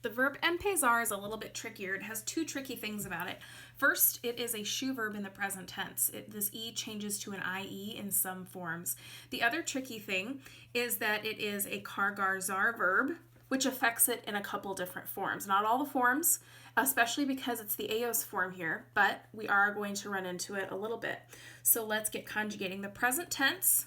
The verb empezar is a little bit trickier. It has two tricky things about it. First, it is a shoe verb in the present tense. This E changes to an IE in some forms. The other tricky thing is that it is a kargarzar verb, which affects it in a couple different forms. Not all the forms, especially because it's the Ellos form here, but we are going to run into it a little bit. So let's get conjugating. The present tense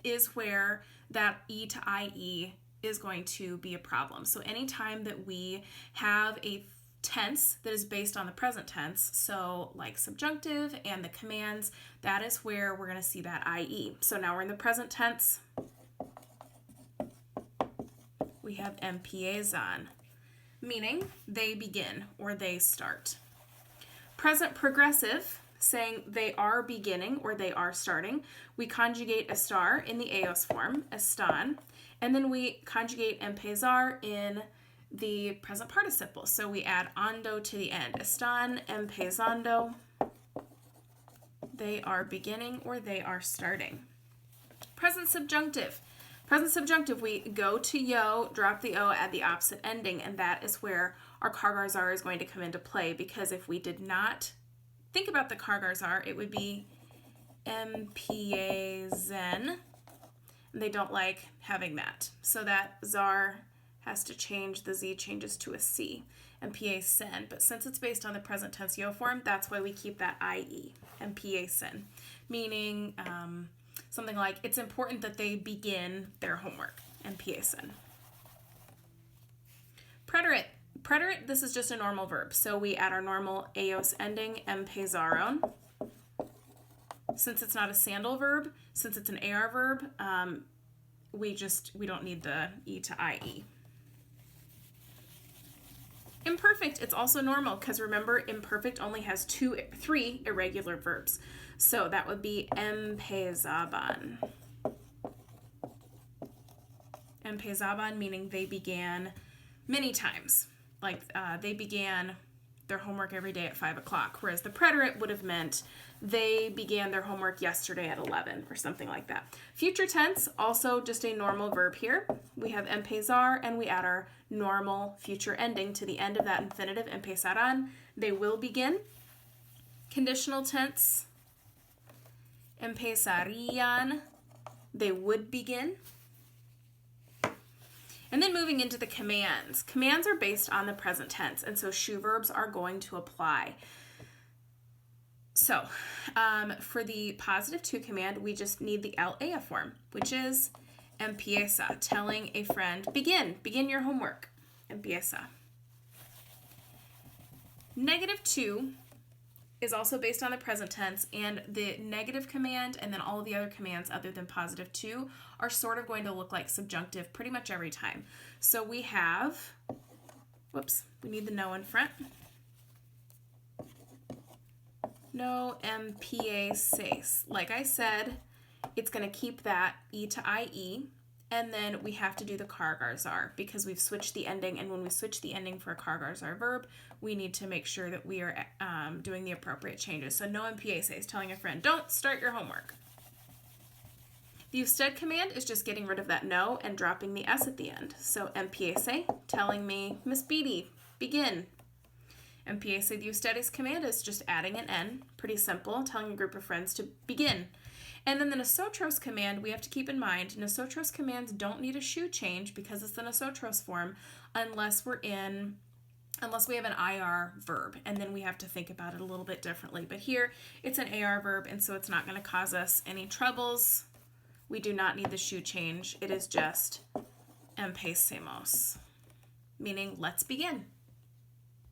is where that E to IE is going to be a problem. So anytime that we have a tense that is based on the present tense, so like subjunctive and the commands, that is where we're going to see that IE. So now we're in the present tense. We have empiezan, meaning they begin or they start. Present progressive, saying they are beginning or they are starting. We conjugate estar in the Ellos form, están, and then we conjugate empezar in the present participle. So we add ando to the end. Están empezando. They are beginning or they are starting. Present subjunctive. Present subjunctive, we go to yo, drop the O, add the opposite ending, and that is where our kargarzar is going to come into play, because if we did not think about the kargarzar, it would be empiezan. They don't like having that. So that zar has to change, the Z changes to a C, empiezan. But since it's based on the present tense yo form, that's why we keep that IE, empiezan, meaning something like it's important that they begin their homework, empiezan. Preterite. Preterite, this is just a normal verb. So we add our normal Ellos ending, empezaron. Since it's not a sandal verb, since it's an AR verb, we don't need the E to IE. Imperfect, it's also normal because remember, imperfect only has three irregular verbs. So that would be empezaban. Empezaban meaning they began many times. Like they began their homework every day at 5 o'clock, whereas the preterite would have meant they began their homework yesterday at 11 or something like that. Future tense, also just a normal verb here. We have empezar and we add our normal future ending to the end of that infinitive, empezarán. They will begin. Conditional tense, empezarían. They would begin. And then moving into the commands. Commands are based on the present tense, and so shoe verbs are going to apply. So for the positive to command, we just need the LA form, which is empieza, telling a friend, begin your homework, empieza. Negative to is also based on the present tense, and the negative command and then all of the other commands other than positive to are sort of going to look like subjunctive pretty much every time. So we have, we need the no in front. No empieces. Like I said, it's going to keep that E to IE, and then we have to do the kargarzar because we've switched the ending, and when we switch the ending for a kargarzar verb, we need to make sure that we are doing the appropriate changes. So no empieces, telling a friend, don't start your homework. The usted command is just getting rid of that no and dropping the S at the end. So empiece, telling me, Miss Beatty, begin. Empiece the ustedes command is just adding an N, pretty simple, telling a group of friends to begin. And then the nosotros command, we have to keep in mind, nosotros commands don't need a shoe change because it's the nosotros form unless we have an IR verb, and then we have to think about it a little bit differently. But here, it's an AR verb, and so it's not going to cause us any troubles. We do not need the shoe change. It is just empecemos, meaning let's begin.